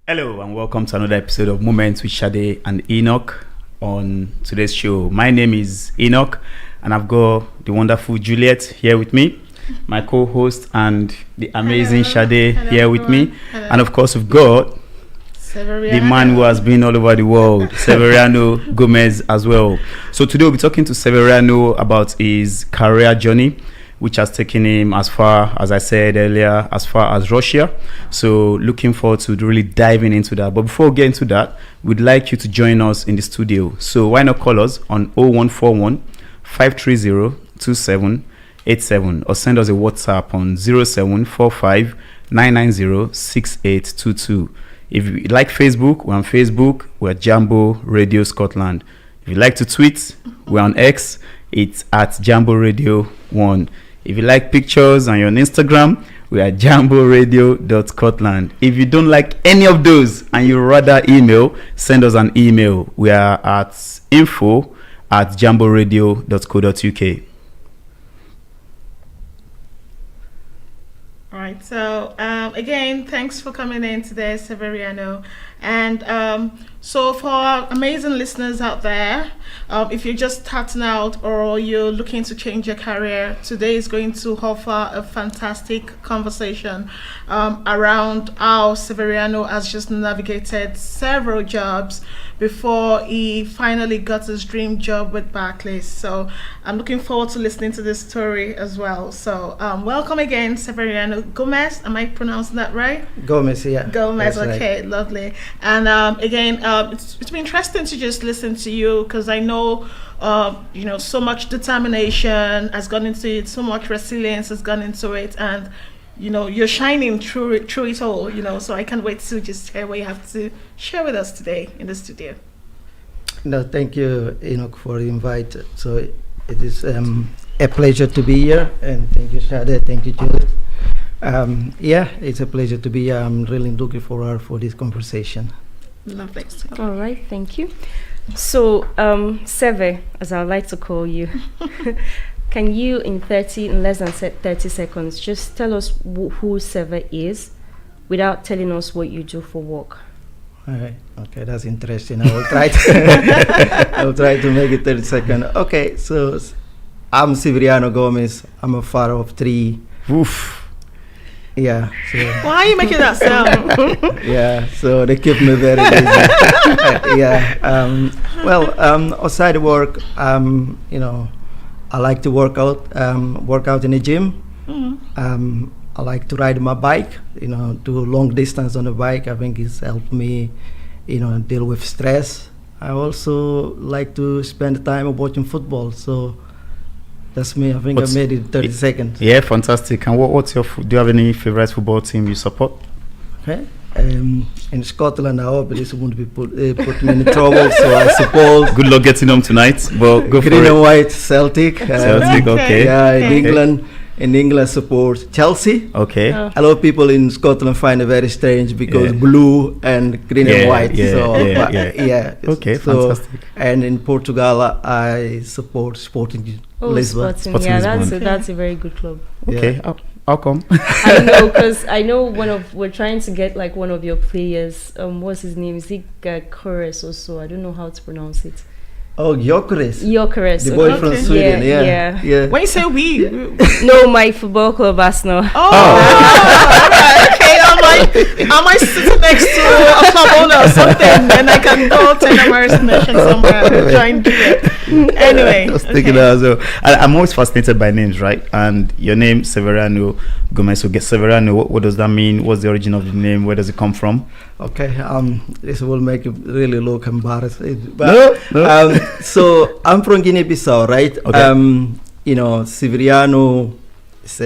Hello and welcome to another episode of Moments with Sade and Enoch. On today's show, my name is Enoch and I've got the wonderful Juliet here with me, my co-host, and the amazing Sade here with me. Hello. And of course we've got the man who has been all over the world, Severiano Gomez as well. So today we'll be talking to Severiano about his career journey, which has taken him as far, as I said earlier, as far as Russia. So looking forward to really diving into that. But before we get into that, we'd like you to join us in the studio. So why not call us on 0141 530 2787 or send us a WhatsApp on 0745 990 6822. If you like Facebook, we're on Facebook. We're Jambo Radio Scotland. If you like to tweet, we're on X. It's at Jambo Radio 1. If you like pictures and you're on Instagram, we are jamboradio.scotland. If you don't like any of those and you rather email, send us an email. We are at info@jamboradio.co.uk. All right. So again, thanks for coming in today, Severiano. And so for our amazing listeners out there, if you're just starting out or you're looking to change your career, today is going to offer a fantastic conversation around how Severiano has just navigated several jobs before he finally got his dream job with Barclays. So I'm looking forward to listening to this story as well. So welcome again, Severiano Gomez. Am I pronouncing that right? Gomez, yeah. Gomez, okay, right. Lovely. And again, it's been interesting to just listen to you because I know, so much determination has gone into it, so much resilience has gone into it, and you're shining through it all. So I can't wait to just hear what you have to share with us today in the studio. No, thank you, Enoch, for the invite. So it is a pleasure to be here, and thank you, Sade. Thank you, Juliet. It's a pleasure to be here. I'm really looking forward for this conversation. Lovely. All right, thank you. So, Seve, as I like to call you, can you, in less than 30 seconds, just tell us who Seve is without telling us what you do for work? All right. Okay, that's interesting. I will try to make it 30 seconds. Okay, so I'm Severiano Gomez. I'm a father of 3. Oof. Yeah. So why are you making that sound? Yeah. So they keep me very busy. Outside work, I like to work out in the gym. Mm-hmm. I like to ride my bike. Do long distance on the bike. I think it's helped me, deal with stress. I also like to spend time watching football. So that's me. I think I made it in 30 seconds. Yeah, fantastic. And what's your? Do you have any favorite football team you support? Okay. In Scotland, I hope this won't be put me in trouble. So I suppose. Good luck getting them tonight. But go green for it. And white Celtic. Celtic, okay. Yeah, in England, support Chelsea. Okay. A lot of people in Scotland find it very strange because blue and green and white. Okay, fantastic. And in Portugal, I support Sporting Lisbon. Sporting Lisbon. That's a very good club. Okay, how come? I know, because I know we're trying to get like one of your players. What's his name? Is it Gyökeres or so? I don't know how to pronounce it. Oh, Gyökeres. Gyökeres. The boy from Sweden, yeah. When you say we? No, my football club, Arsenal. Oh, right, okay. Am I sitting next to a club owner or something? And I can go to an American nation somewhere and join Juliet. Anyway. I was thinking that as well. I'm always fascinated by names, right? And your name, Severiano Gomez. So, Severiano, what does that mean? What's the origin of the name? Where does it come from? Okay, this will make you really look embarrassed. But, no. So I'm from Guinea-Bissau, right? Okay. Severiano is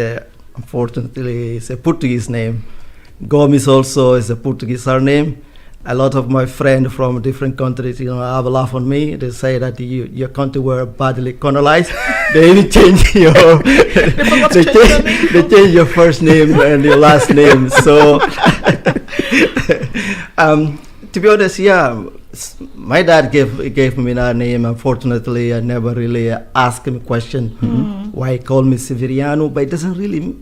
unfortunately a Portuguese name. Gomes also is a Portuguese surname. A lot of my friends from different countries, have a laugh on me. They say that your country were badly colonized. They even change they change your first name and your last name. So, to be honest, my dad gave me that name. Unfortunately, I never really asked him a question why he called me Severiano, but it doesn't really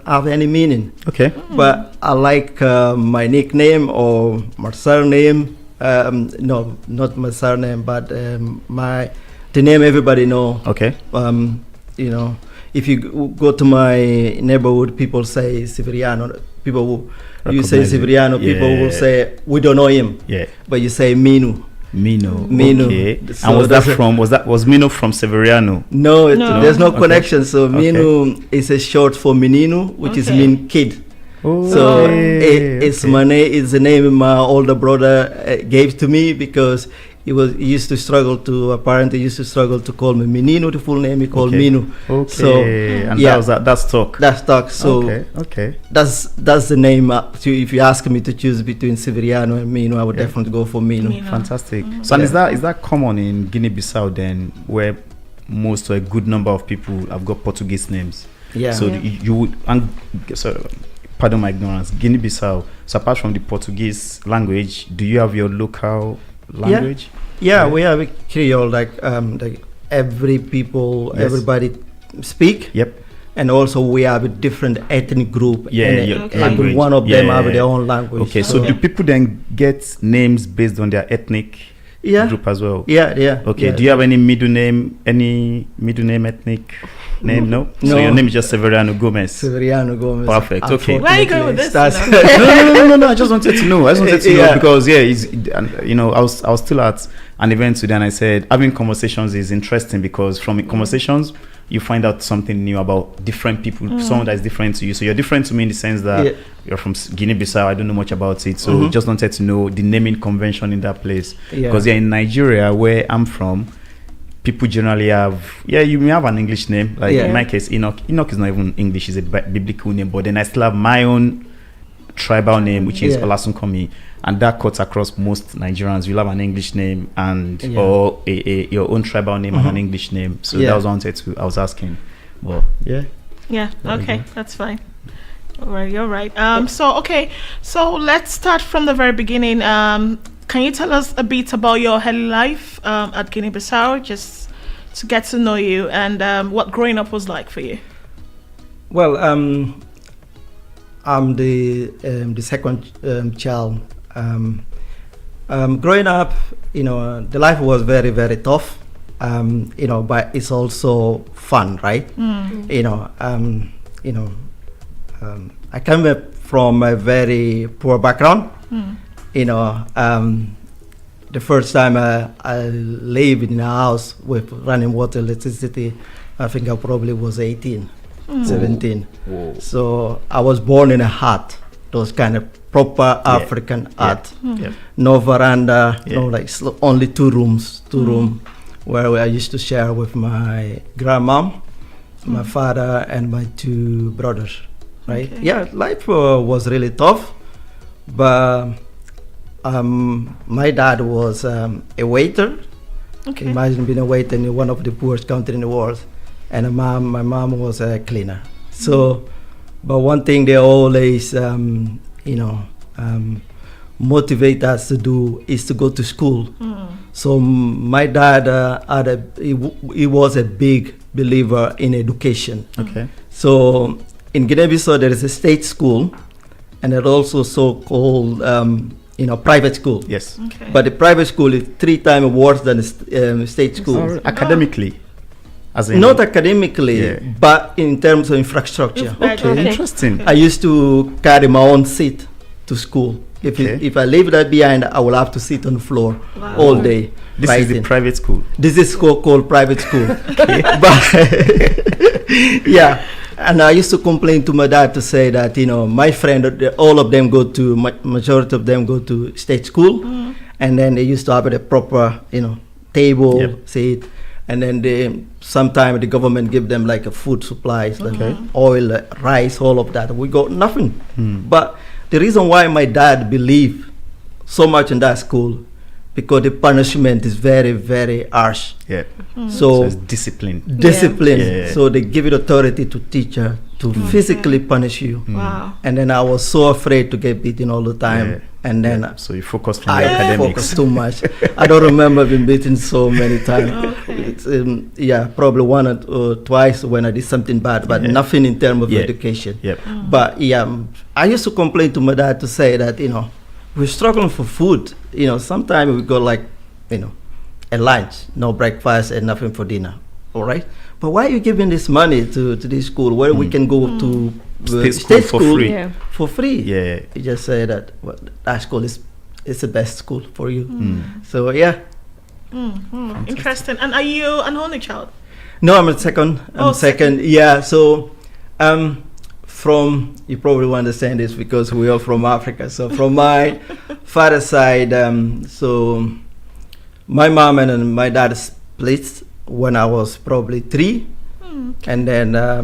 have any meaning. Okay. But I like my nickname or my surname. No, not my surname, but the name everybody know. Okay. You know, if you go to my neighborhood, people say Severiano. People who you say Recognize it. Severiano, people will say we don't know him. Yeah. But you say Minu. Mino. Mino. Okay. So And was that's was Mino from Severiano? No, No. there's no Okay. connection. So Okay. Minu is a short for Menino, which is Okay. mean kid. Oh, So okay. it's my name. It's the name my older brother gave to me because he used to struggle to call me Menino. The full name he called Okay. Minu. Okay. So, And yeah. that's talk. That's stuck. So okay. that's the name. If you ask me to choose between Severiano and Minu, I would Yeah. definitely go for Minu. Minu. Fantastic. So and is that common in Guinea-Bissau then, where most or a good number of people have got Portuguese names? Yeah. So you would, pardon my ignorance, Guinea-Bissau. So apart from the Portuguese language, do you have your local language? Yeah, Yeah. we have a Creole like every people, Yes. everybody speak. Yep. And also we have a different ethnic group. Yeah, and your Okay. language. one of them Yeah. have their own language. Okay, so do people then get names based on their ethnic yeah, group as well? yeah. Okay, yeah. do you have any middle name ethnic name? No? So No. your name is just Severiano Gomez. Severiano Gomez? Perfect, okay. Where are you going with this, That's- No, I just wanted to know. I know Yeah. because I was still at an event today and I said having conversations is interesting because from conversations you find out something new about different people, someone that is different to you. So you're different to me in the sense that Yeah. you're from Guinea-Bissau. I don't know much about it, so Mhm. just wanted to know the naming convention in that place. Yeah. Because in Nigeria, where I'm from, people generally have you may have an English name. Like Yeah. in my case, Enoch. Enoch is not even English; it's a biblical name. But then I still have my own tribal name, which is Yeah. Olasunkomi, and that cuts across most Nigerians. You'll have an English name and Yeah. or your own tribal name and an Mhm. English name. So Yeah. that was what I was asking. But yeah. Yeah, There we okay, go. that's fine. All right, you're right. So let's start from the very beginning. Can you tell us a bit about your early life at Guinea-Bissau, just to get to know you and what growing up was like for you? Well, I'm the second child. Growing up, the life was very, very tough. But it's also fun, right? I come from a very poor background. The first time I lived in a house with running water, electricity, I think I probably was 18, 17. Whoa. So I was born in a hut, those kind of proper African hut. Yeah. No veranda, Yeah. only two rooms, where I used to share with my grandma, my father, and my two brothers. Right? Okay. Yeah, life was really tough, but my dad was a waiter. Okay. Imagine being a waiter in one of the poorest countries in the world, and my mom was a cleaner. So, but one thing they always, motivate us to do is to go to school. So my dad he was a big believer in education. Okay. So in Guinea-Bissau there is a state school, and there's also so-called private school. Yes. Okay. But the private school is 3 times worse than the state school. Academically, as in Not academically, Yeah. but in terms of infrastructure. Right, Okay, okay. interesting. I used to carry my own seat to school. If I leave that behind, I will have to sit on the floor Wow. all day. This is the writing. private school. This is called private school. But yeah, and I used to complain to my dad to say that my friend, all of them majority of them go to state school, and then they used to have a proper table, Yep. seat, and then sometimes the government give them like a food supplies, like Okay. oil, rice, all of that. We got nothing. Hmm. But the reason why my dad believed so much in that school, because the punishment is very, very harsh. Yeah. So So it's discipline. discipline. Yeah. So they give it authority to teacher to physically punish you. Wow. And then I was so afraid to get beaten all the time. Yeah. And then So you focused on the I academics. focused too much. I don't remember being beaten so many times. Okay. It's, probably one or twice when I did something bad, but Yeah. nothing in terms of Yeah. education. Yep. But I used to complain to my dad to say that, we're struggling for food. Sometimes we go like, a lunch, no breakfast and nothing for dinner. All right. But why are you giving this money to this school where we can go to State school for free. Yeah. for free? Yeah. You just say that that school is the best school for you. Mm. So yeah. Interesting. And are you an only child? No, I'm a second. Oh, second. Yeah. So from you probably will understand this because we are from Africa. So from my father's side, so my mom and my dad split when I was probably 3. And then I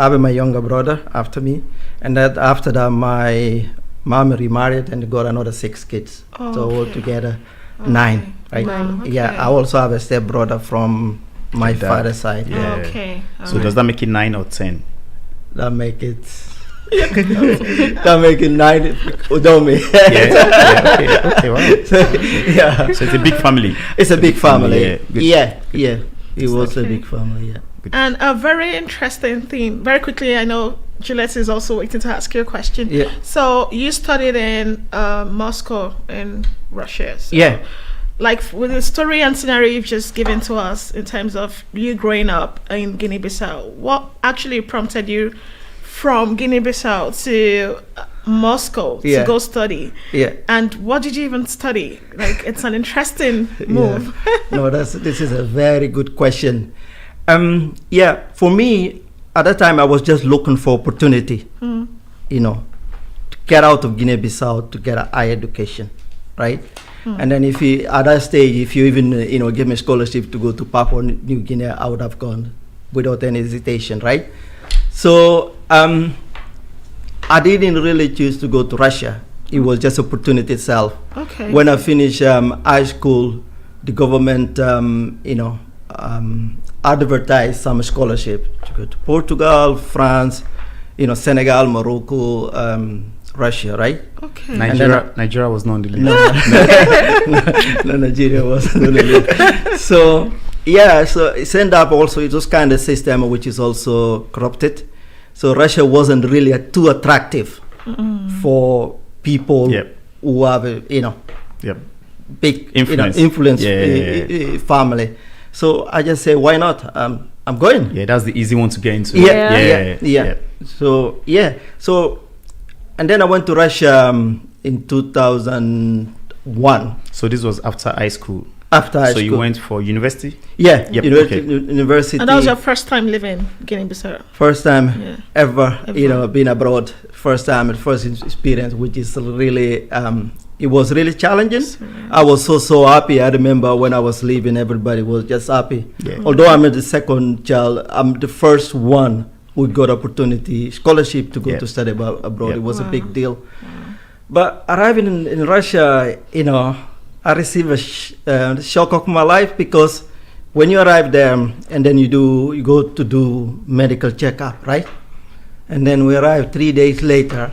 have my younger brother after me, and then after that my mom remarried and got another 6 kids. Oh, So okay. altogether 9, right? Wow, Yeah, okay. I also have a step brother from my Your dad. father's side. Yeah. Okay. So does that make it 9 or 10? That make it that make it 9. Don't me. Okay, wow. Yeah, So it's a big family. it's a big family. Yeah, good. Yeah. It was a Okay. big family. Yeah. And a very interesting thing. Very quickly, I know Juliet is also waiting to ask you a question. Yeah. So you studied in Moscow in Russia. So Yeah. Like with the story and scenario you've just given to us in terms of you growing up in Guinea-Bissau, what actually prompted you from Guinea-Bissau to Moscow Yeah. to go study? Yeah. And what did you even study? Like, it's an interesting move. No, this is a very good question. For me, at that time, I was just looking for opportunity, to get out of Guinea-Bissau to get a higher education, right? And then at that stage, if you even, give me a scholarship to go to Papua New Guinea, I would have gone without any hesitation, right? So I didn't really choose to go to Russia. It was just opportunity itself. Okay. When I finished high school, the government, advertised some scholarship to go to Portugal, France, Senegal, Morocco, Russia, right? Okay. Nigeria was not on the list. No, Nigeria wasn't on the list. So it ended up also, it was kind of system which is also corrupted. So Russia wasn't really too attractive for people Yep. who have, Yep. big Influence. family. So I just say, why not? I'm going. Yeah, that's the easy one to get into. Yeah. So, and then I went to Russia in 2001 So this was after high school. after high So school. you went for university? Yeah, Yep, university. And that was your first time living Guinea-Bissau? first time Yeah. ever, Ever. being abroad. First time and first experience, which is really, it was really challenging. I was so happy. I remember when I was leaving, everybody was just happy. Yeah. Although I'm the second child, I'm the first one who got opportunity, scholarship to go Yeah. to study abroad. Yeah. It was a Wow. big deal. But arriving in Russia, I received a shock of my life, because when you arrive there and then you go to do medical checkup, right? And then we arrived 3 days later,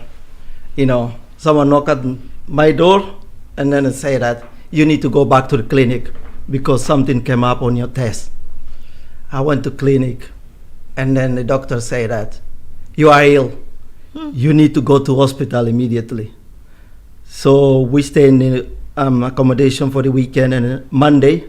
someone knocked at my door and then say that you need to go back to the clinic because something came up on your test. I went to clinic and then the doctor said that you are ill. You need to go to hospital immediately. So we stayed in accommodation for the weekend, and Monday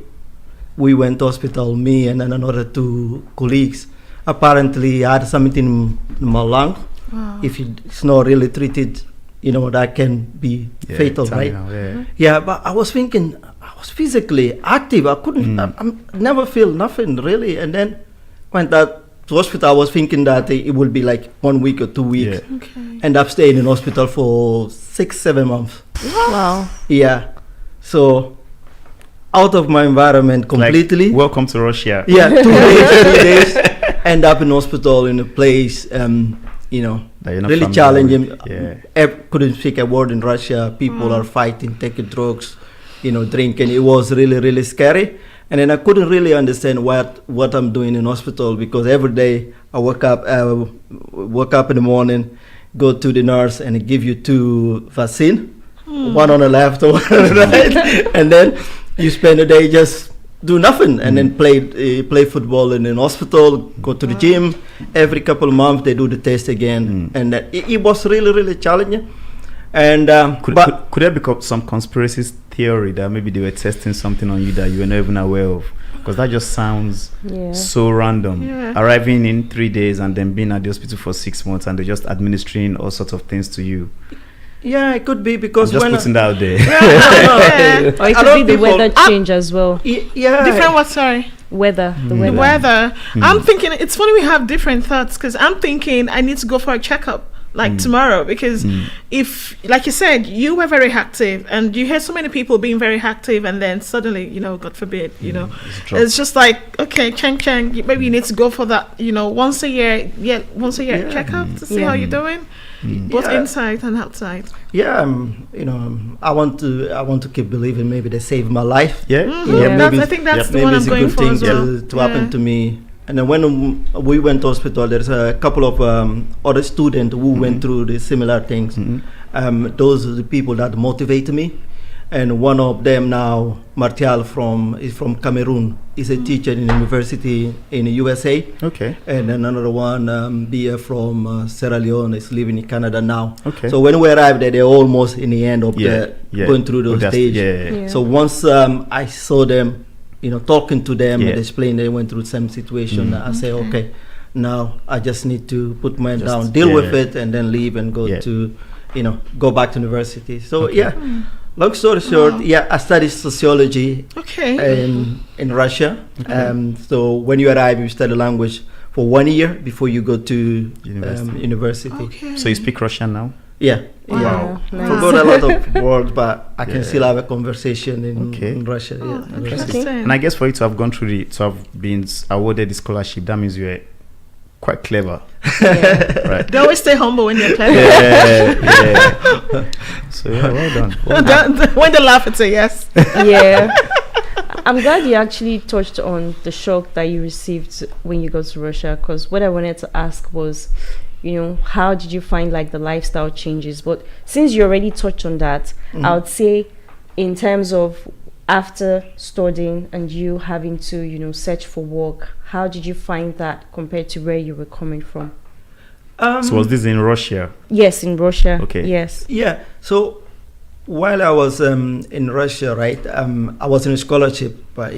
we went to hospital, me and then another 2 colleagues. Apparently I had something in my lung. Wow. If it's not really treated, that can be fatal, right? Yeah. Yeah, but I was thinking, I was physically active. I couldn't, I never feel nothing really. And then went out to hospital. I was thinking that it would be like 1 week or 2 weeks. Yeah. Okay. End up staying in hospital for 6-7 months. Wow. Yeah. So out of my environment completely. Like, welcome to Russia. Yeah, 2 days, 3 days. End up in hospital in a place, That you're not really familiar challenging. with. Yeah. Couldn't speak a word in Russia. People are fighting, taking drugs, drinking. It was really, really scary. And then I couldn't really understand what I'm doing in hospital, because every day I wake up in the morning, go to the nurse and give you 2 vaccine, one on the left, one on the right, and then you spend the day just do nothing, and then play football in an hospital, go to the gym. Every couple of months they do the test again, and it was really, really challenging. And could there be some conspiracy theory that maybe they were testing something on you that you were not even aware of? Because that just sounds so random. Yeah. Arriving in 3 days and then being at the hospital for 6 months, and they're just administering all sorts of things to you. Yeah, it could be because I'm just putting that out there. Or it could be the weather change as well. Yeah. Different what? Sorry. Weather. The The weather. I'm thinking it's funny we have different thoughts, because I'm thinking I need to go for a checkup tomorrow, because if, like you said, you were very active and you hear so many people being very active, and then suddenly, God forbid, it's just like, okay, chang, maybe you need to go for that, once a year checkup to see how you're doing, both inside and outside. Yeah, I want to keep believing maybe they saved my life. Yeah, I think that's the one I'm going for as well. To happen to me. And then when we went to hospital, there's a couple of other students who went through the similar things. Those are the people that motivated me. And one of them now, Martial is from Cameroon. He's a teacher in a university in the USA. Okay. And another one, Bia from Sierra Leone, is living in Canada now. Okay. So when we arrived there, they're almost in the end of going through those stages. So once I saw them, talking to them and explain they went through the same situation, I say, okay, now I just need to put my head down, deal with it, and then leave and go to, go back to university. So long story short, I studied sociology in Russia. So when you arrive, you study language for 1 year before you go to university. Okay. So you speak Russian now? Yeah. Wow. Yeah. Nice. Forgot a lot of words, but I can still have a conversation in Russia. Interesting. And I guess for you to have gone through to have been awarded the scholarship, that means you're quite clever. Right. They always stay humble when you're clever. So well done. When they laugh, it's a yes. Yeah. I'm glad you actually touched on the shock that you received when you got to Russia, because what I wanted to ask was, how did you find like the lifestyle changes? But since you already touched on that, I would say in terms of after studying and you having to, search for work, how did you find that compared to where you were coming from? So was this in Russia? Yes, in Russia. Okay. Yes. Yeah. So while I was in Russia, right, I was in a scholarship, but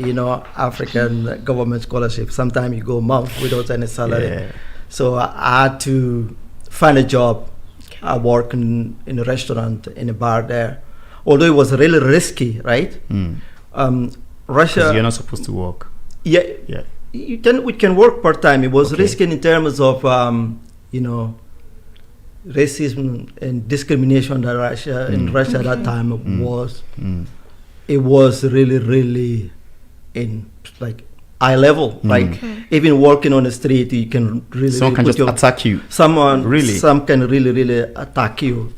African government scholarship. Sometimes you go a month without any salary. Yeah. So I had to find a job. I work in a restaurant, in a bar there. Although it was really risky, right? Russia. You're not supposed to work. Yeah. We can work part time. It was risky in terms of racism and discrimination that Russia at that time was. It was really, really in like high level. Like even walking on the street, you can really someone can just attack you. Some can really attack you.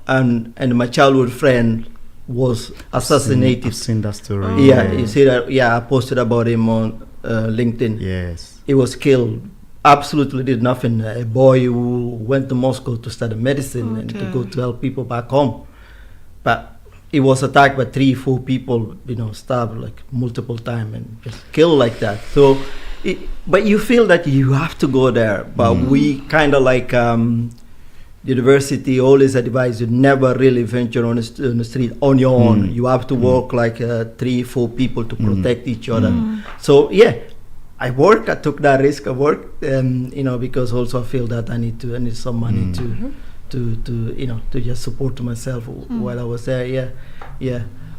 And my childhood friend was assassinated. I've seen that story. You see that? Yeah, I posted about him on LinkedIn. Yes, he was killed. Absolutely did nothing. A boy who went to Moscow to study medicine and to go to help people back home, but he was attacked by 3-4 people, stabbed like multiple times and just killed like that. So, but you feel that you have to go there. But we kind of like the university always advise you never really venture on the street on your own. You have to work like 3-4 people to protect each other. So I took that risk. I worked, because also I feel that I need some money to just support myself while I was there.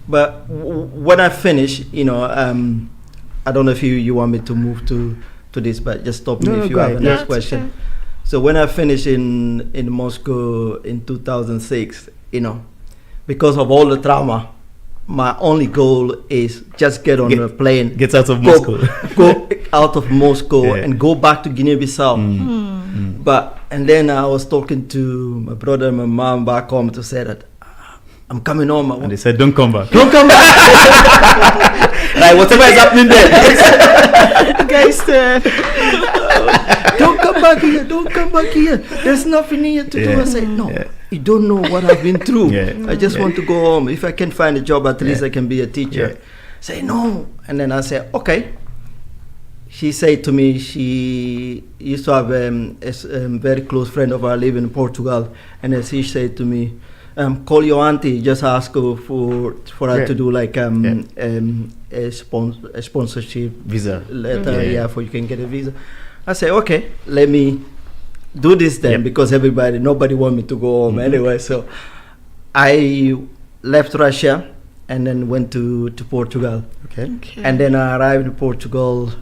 But when I finished, I don't know if you want me to move to this, but just stop me if you have a next question. Okay. So when I finished in Moscow in 2006, because of all the trauma, my only goal is just get on a plane, get out of Moscow, go out of Moscow and go back to Guinea-Bissau. And then I was talking to my brother and my mom back home to say that I'm coming home. And they said, "Don't come back. Don't come back." Like whatever is happening there, guys, don't come come back here. Don't come back here. There's nothing here to do. I say, no, you don't know what I've been through. I just want to go home. If I can find a job, at least I can be a teacher. Say, no. And then I say, okay. She said to me, she used to have a very close friend of ours living in Portugal. And then she said to me, call your auntie, just ask her for her to do like a sponsorship visa letter, for you can get a visa. I say, okay, let me do this then, because nobody want me to go home anyway. So I left Russia and then went to Portugal. Okay. And then I arrived in Portugal,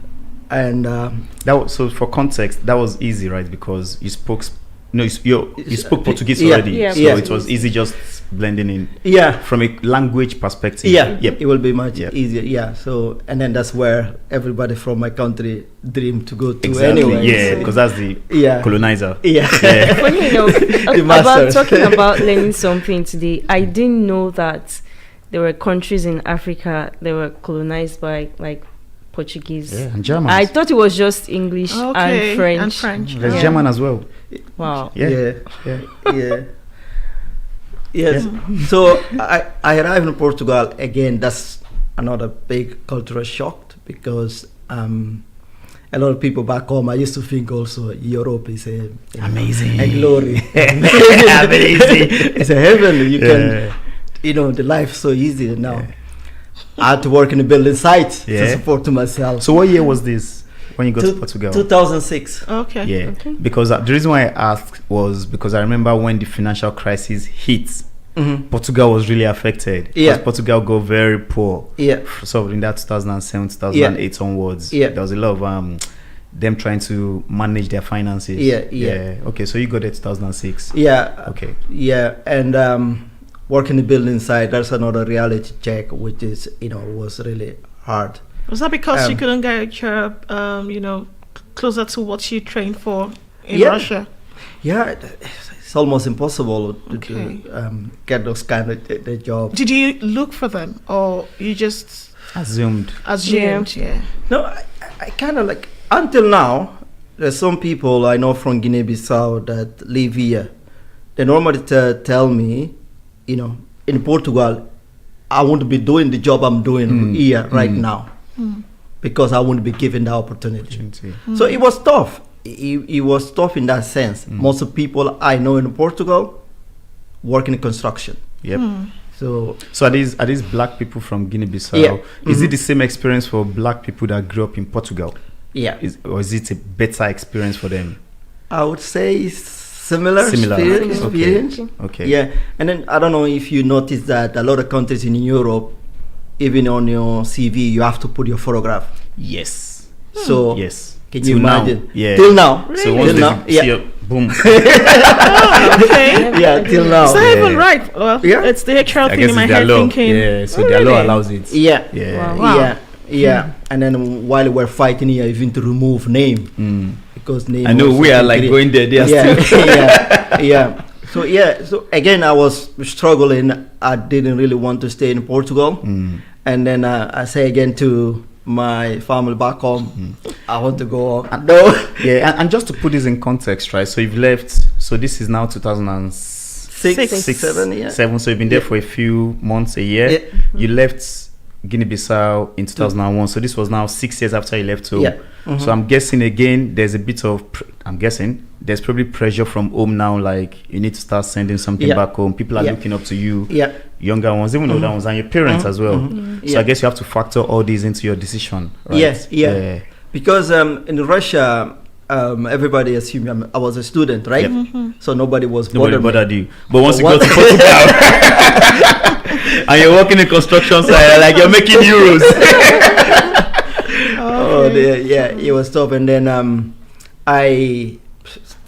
and that was, so for context, that was easy, right? Because you spoke. No, you spoke Portuguese already, so it was easy just blending in. From a language perspective. It will be much easier. So, and then that's where everybody from my country dream to go to anyway. Because that's the colonizer. Funny enough, about talking about learning something today, I didn't know that there were countries in Africa that were colonized by like Portuguese and German. I thought it was just English and French. There's German as well. Wow. Yes. So I arrived in Portugal again. That's another big cultural shock, because a lot of people back home, I used to think also Europe is amazing, a glory. Amazing. It's a heaven. You can, the life so easy now. I had to work in a building site to support myself. So what year was this when you got to Portugal? 2006. Okay. Because the reason why I asked was because I remember when the financial crisis hit, Portugal was really affected. Because Portugal got very poor. So in that 2007, 2008 onwards, there was a lot of them trying to manage their finances. Okay, so you got it 2006. Okay. And working the building site, that's another reality check, which is, was really hard. Was that because you couldn't get a job, closer to what you trained for in Russia? Yeah, it's almost impossible to get those kind of the job. Did you look for them, or you just assumed? No, I kind of like, until now, there's some people I know from Guinea-Bissau that live here. They normally tell me, in Portugal, I want to be doing the job I'm doing here right now, because I want to be given the opportunity. So it was tough. It was tough in that sense. Most of the people I know in Portugal work in construction. So are these black people from Guinea-Bissau? Is it the same experience for black people that grew up in Portugal? Or is it a better experience for them? I would say similar experience. Okay. And then I don't know if you notice that a lot of countries in Europe, even on your CV, you have to put your photograph. Yes. So can you imagine? Till now. Really? So once they see your boom. Till now. Is that even right? Well, it's the actual thing in my head thinking. So the law allows it. Wow. And then while we're fighting here, even to remove name. Because name, I know we are like going there. They are still. So again, I was struggling. I didn't really want to stay in Portugal. And then I say again to my family back home, I want to go home. And just to put this in context, right? So you've left. So this is now 2007. So you've been there for a few months, a year. You left Guinea-Bissau in 2001. So this was now 6 years after you left home. So I'm guessing again, there's a bit of, there's probably pressure from home now, like you need to start sending something back home. People are looking up to you, younger ones, even older ones, and your parents as well. So I guess you have to factor all these into your decision, right? Because in Russia, everybody assumed I was a student, right? So nobody bothered you. But once you go to Portugal and you're working in construction site, like you're making euros. It was tough. And then I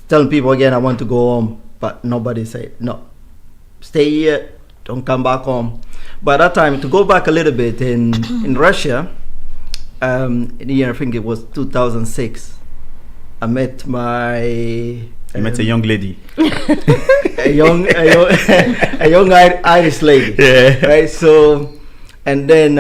telling people again I want to go home, but nobody said no, stay here, don't come back home. By that time, to go back a little bit in Russia, in the year I think it was 2006, I met You met a young lady. a young Irish lady. Right. So, and then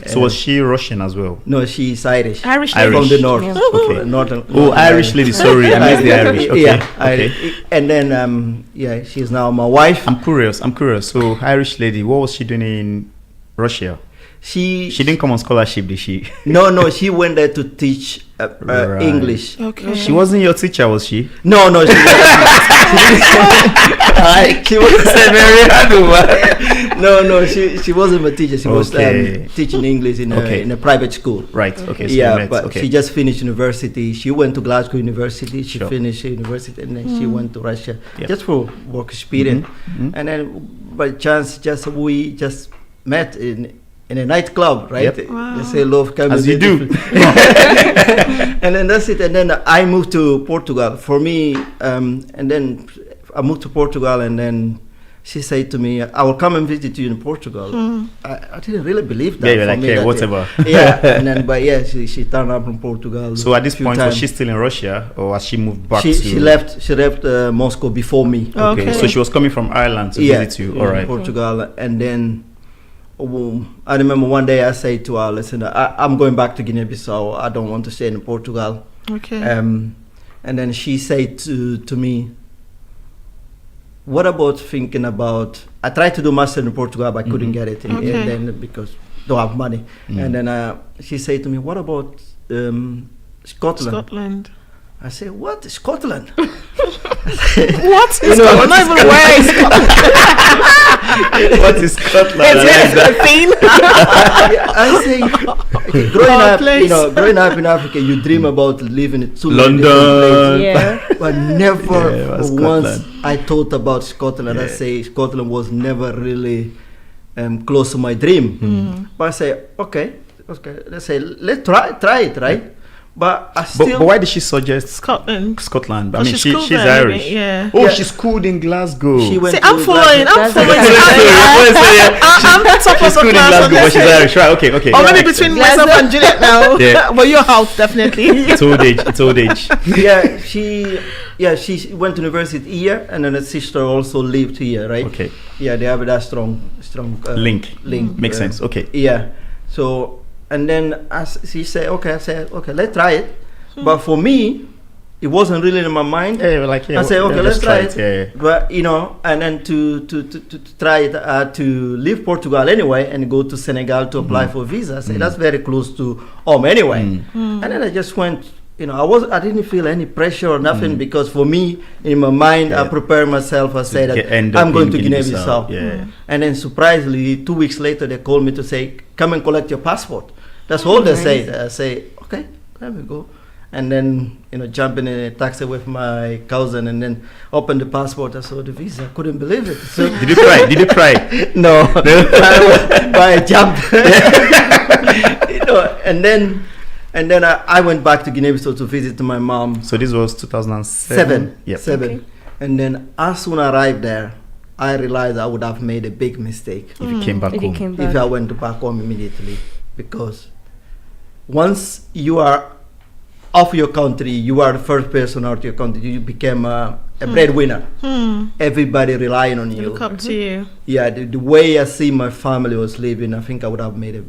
So was she Russian as well? No, she's Irish. Irish Irish. From the north. Yeah. Okay. Northern. Oh, Irish lady. Sorry, I missed the Irish. Okay. Yeah. Okay. And then she's now my wife. I'm curious. So, Irish lady, what was she doing in Russia? She didn't come on scholarship, did she? No, she went there to teach Right. English. Okay. She wasn't your teacher, was she? No, she wasn't. She wasn't a teacher. She was Okay. teaching English in a private school. Right. Okay. So Yeah, you met. but Okay. she just finished university. She went to Glasgow University. She Sure. finished university, and then she went to Russia Yep. just for work experience. Mhm. And then by chance, we just met in a nightclub, right? Yep. Wow. They say love comes As you do. And then that's it. And then I moved to Portugal. For me, and then I moved to Portugal, and then she said to me, "I will come and visit you in Portugal." I didn't really believe that. Yeah, you're for like, me, yeah, that whatever. yeah, and then she turned up from Portugal. So at this few point, was times. she still in Russia, or has she moved back She to? left Moscow before me. Okay. Okay. So she was coming from Ireland to visit you. All right. Portugal, and then I remember one day I said to her, "Listen, I'm going back to Guinea-Bissau. I don't want to stay in Portugal." Okay. And then she said to me, "What about thinking about?" I tried to do master in Portugal, but I couldn't get it, Okay. and then because don't have money. Mm. And then she said to me, "What about Scotland?" Scotland. I said, "What, Scotland?" What is You know, Scotland? Not even where is Scotland? What is Scotland? I Is like it that. a thing? I say, okay, growing place. up in Africa, you dream about living in London. Yeah. but never Yeah, it was once Scotland. I thought about Scotland. I Yeah. say Scotland was never really close to my dream. But I say, okay, let's say let's try it, right? But I still. But why did she suggest Scotland. Scotland? I Oh, mean, she's she's schooled there, Irish. maybe, yeah. Oh, Yeah. she's schooled in Glasgow. She went See, to I'm following. I'm Glasgow. following. Sorry, I'm the top of She's the schooled in class. Glasgow, but she's Irish. Right? Okay. Or maybe Yeah. between Glasgow. myself and Juliet now. Yeah. But you're out, definitely. It's old age. She went to university here, and then her sister also lived here, right? Okay. Yeah, they have that strong Link. Link Makes sense. Okay. Yeah. So and then as she said, okay, I said, okay, let's try it. But for me, it wasn't really in my mind. Yeah, we're like, yeah. I said, okay, let's just try it. Yeah. But and then to try it, to leave Portugal anyway and go to Senegal to apply for visa. I said that's very close to home anyway. And then I just went. I didn't feel any pressure or nothing because for me, in my mind, I prepared myself. I said that end up I'm going in to Guinea-Bissau. Guinea-Bissau. Yeah. And then surprisingly, 2 weeks later, they called me to say, come and collect your passport. That's all they said. I say, okay, let me go. And then, jumping in a taxi with my cousin and then open the passport. I saw the visa. Couldn't believe it. So Did you cry? no, but I jumped. And then I went back to Guinea-Bissau to visit my mom. So this was 2007. Yep. Seven. Okay. And then as soon as I arrived there, I realized I would have made a big mistake If you came back If you home. came if back. I went back home immediately, because once you are of your country, you are the first person out of your country. You became a breadwinner. Everybody relying on you. Look up to you. Yeah, the way I see my family was living, I think I would have made a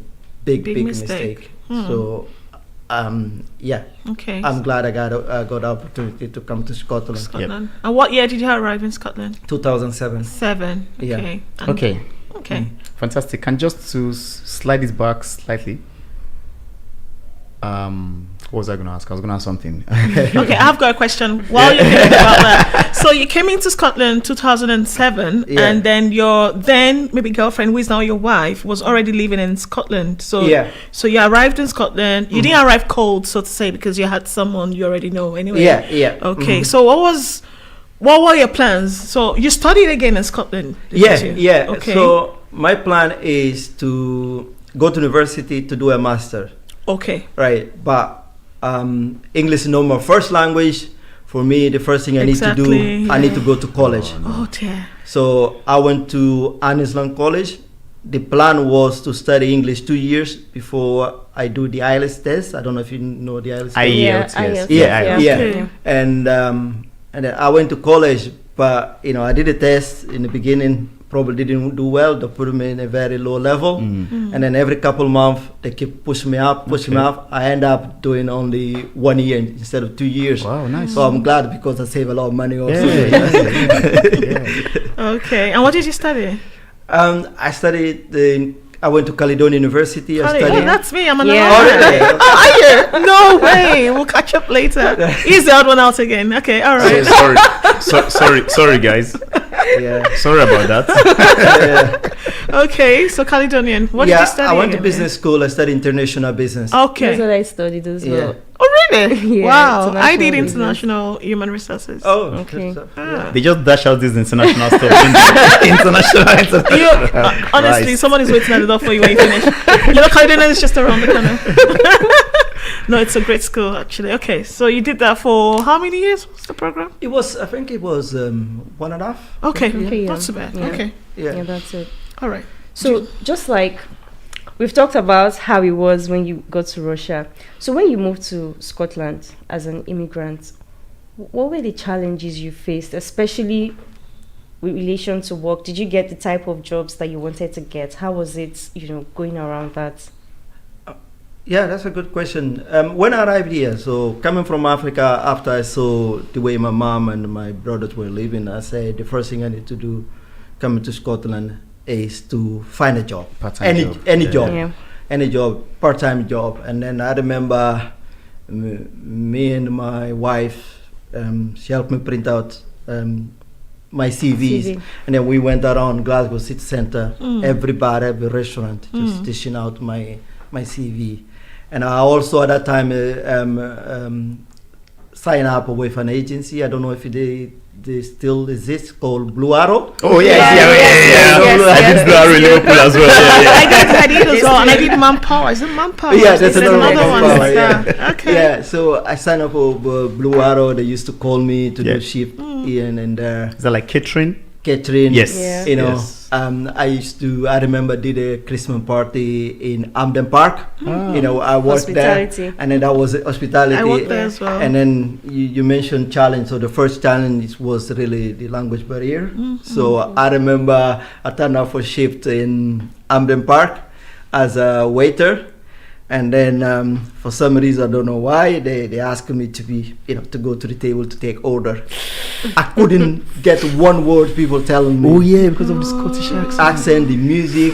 big Big mistake. mistake. So, yeah, Okay. I'm glad I got the opportunity to come to Scotland. Scotland. And what year did you arrive in Scotland? 2007. 7. Yeah. Okay. And- Okay. Okay. Fantastic. And just to slide this back slightly. What was I going to ask? I was going to ask something. Okay, I've got a question while you're thinking about that. So you came into Scotland 2007, Yeah. and then your then maybe girlfriend, who is now your wife, was already living in Scotland. So Yeah. so you arrived in Scotland. You didn't arrive cold, so to say, because you had someone you already know anyway. Yeah. Okay. So what were your plans? So you studied again in Scotland? didn't you? Yeah. Okay. So my plan is to go to university to do a master, okay. right? But English is not my first language. For me, the first thing I need to do, Exactly, I need yeah. to go to college. Oh dear. So I went to Annisland College. The plan was to study English 2 years before I do the IELTS test. I don't know if you know the IELTS test. IELTS, yes. IELTS, Yeah. Okay. And then I went to college, but I did a test in the beginning. probably didn't do well. They put me in a very low level, and then every couple months they keep pushing me up. I end up doing only 1 year instead of 2 years. Wow, nice. So I'm glad because I save a lot of money also. Okay, and what did you study? I went to Caledonian University. Oh, I studied. that's me. I'm an Yeah. alumni. Are you? No way. We'll catch up later. He's the odd one out again. Okay, all right. Sorry, guys. Yeah. Sorry about that. Okay, so Caledonian. What did you study? I went to again? business school. I studied international business. Okay. That's what I studied as well. Oh, really? Yeah, Wow. I did international international human resources. Oh, Okay. good stuff. Ah. They just dash out this international stuff. international. You, honestly, Christ. someone is waiting at the door for you when you finish. Caledonian is just around the corner. No, it's a great school, actually. Okay, so you did that for how many years? What's the program? I think it was 1.5. Okay, Okay, not yeah. so bad. Yeah. Okay, Yeah, that's it. all right. So just like we've talked about how it was when you got to Russia. So when you moved to Scotland as an immigrant, what were the challenges you faced, especially with relation to work? Did you get the type of jobs that you wanted to get? How was it, going around that? Yeah, that's a good question. When I arrived here, so coming from Africa, after I saw the way my mom and my brothers were living, I said the first thing I need to do coming to Scotland is to find a job. Part-time job. Any Yeah. job. Yeah. Any job, part-time job. And then I remember me and my wife, she helped me print out my CVs. CV. And then we went around Glasgow city centre, Mm. every bar, every restaurant, just dishing out my CV. And I also at that time sign up with an agency. I don't know if they still exist, called Blue Arrow. Oh yes, Yeah, yeah. yes, I did Blue Arrow in Liverpool as well. I did as well, and I did Manpower. Is it Manpower? Yeah, that's There's another one. Manpower, Yeah. Okay. Yeah, so I signed up for Blue Arrow. They used to call me to Yeah. do shift here and there. Is that like catering? Catering. Yes. Yeah. Yes. I remember did a Christmas party in Amden Park. I worked there, Hospitality. and then that was hospitality. I worked there as well. And then you mentioned challenge. So the first challenge was really the language barrier. So I remember I turned out for shift in Amden Park as a waiter. And then for some reason, I don't know why, they asked me to be, to go to the table to take order. I couldn't get one word people telling me. Oh yeah, because of the Scottish accent. Accent, the music,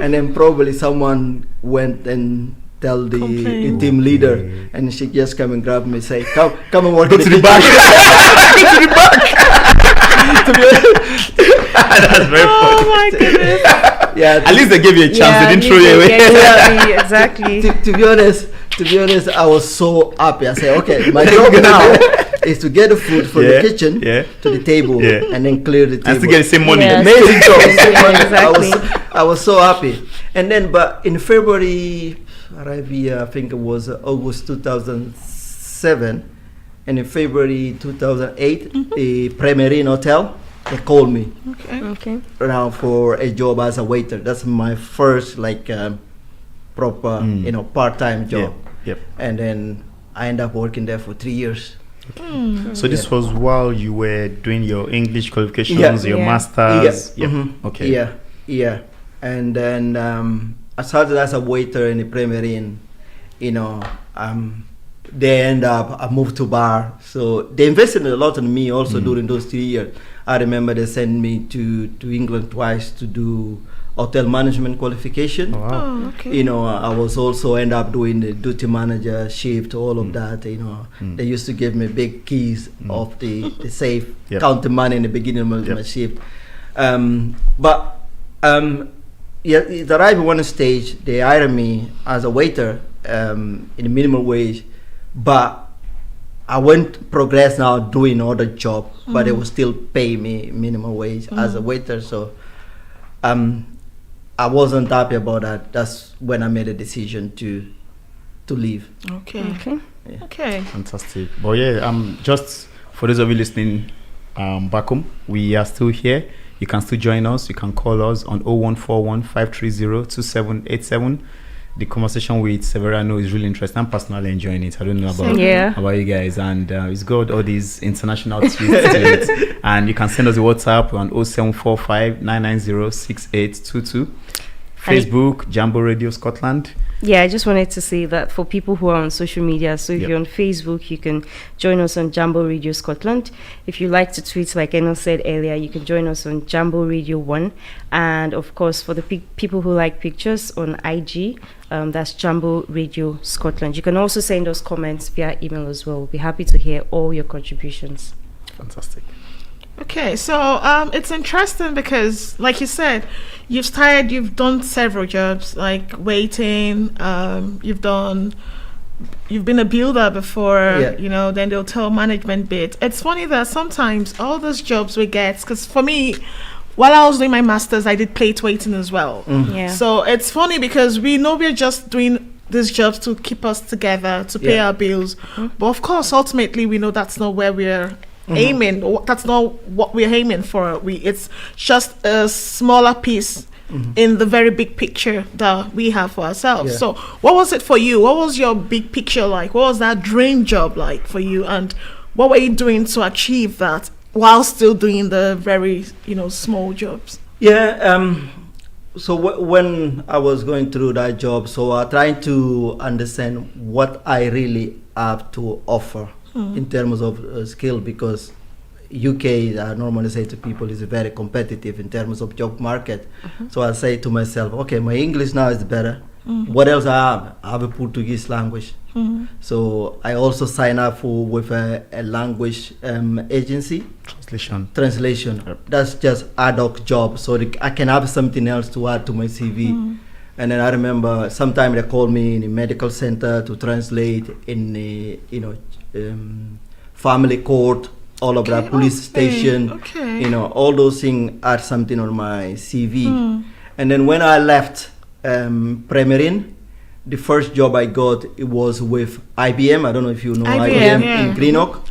and then probably someone went and tell the team leader, and she just come and grab me and say, come and work Go in to the the back. kitchen." Go to the back. That's very Oh funny. my goodness. Yeah, At least they gave you a chance. Yeah, They didn't throw you away. Exactly. to be honest, I was so happy. I said, okay, my job now is to get the food from the kitchen to the table and then clear the table. And to get the same money. Yeah. Amazing job. Yeah, exactly. I was so happy. And then, but in February, arrived here, I think it was August 2007, and in February 2008, the Premier Inn Hotel, they called me Okay. around for a job as a waiter. That's my first proper, part-time job. Yep. And then I ended up working there for 3 years. So this was while you were doing your English qualifications, your Yeah. masters. Yeah. Mhm. Okay. Yeah. And then I started as a waiter in the Premier Inn. They end up, I moved to bar. So they invested a lot in me also during those 3 years. I remember they sent me to England twice to do hotel management qualification. Oh, wow. Oh, okay. I was also end up doing the duty manager shift, all of that. They used to give me big keys of the safe, Yep. count the money in the beginning of my shift. It arrived at one stage. They hired me as a waiter in the minimum wage, but I went progress now doing other job, but they will still pay me minimum wage as a waiter. So I wasn't happy about that. That's when I made a decision to leave. Okay. Okay. Okay. Fantastic. But yeah, just for those of you listening back home, we are still here. You can still join us. You can call us on 0141 530 2787. the conversation with Severano is really interesting. I'm personally enjoying it. I don't know about you guys, and it's got all these international twists to it. And you can send us a WhatsApp on 0745 990 6822. Facebook, Jambo Radio Scotland. Yeah, I just wanted to say that for people who are on social media, so if you're on Facebook, you can join us on Jambo Radio Scotland. If you like to tweet, like Enoch said earlier, you can join us on Jambo Radio 1. And of course, for the people who like pictures on IG, that's Jambo Radio Scotland. You can also send us comments via email as well. We'll be happy to hear all your contributions. Fantastic. Okay, so it's interesting because, like you said, you've done several jobs, like waiting. You've been a builder before, then they'll tell management bit. It's funny that sometimes all those jobs we get, because for me, while I was doing my master's, I did plate waiting as well. So it's funny because we know we're just doing these jobs to keep us together, to pay our bills. But of course, ultimately, we know that's not where we're aiming. That's not what we're aiming for. It's just a smaller piece in the very big picture that we have for ourselves. So what was it for you? What was your big picture like? What was that dream job like for you? And what were you doing to achieve that while still doing the very, small jobs? So when I was going through that job, so trying to understand what I really have to offer in terms of skill, because UK, I normally say to people, is very competitive in terms of job market. So I say to myself, okay, my English now is better. What else I have? I have a Portuguese language. So I also sign up with a language agency. Translation. That's just ad hoc job, so I can have something else to add to my CV. And then I remember sometimes they call me in a medical center to translate in a, family court, all of that, police station, all those things are something on my CV. And then when I left Premierin, the first job I got, it was with IBM. I don't know if you know IBM in Greenock.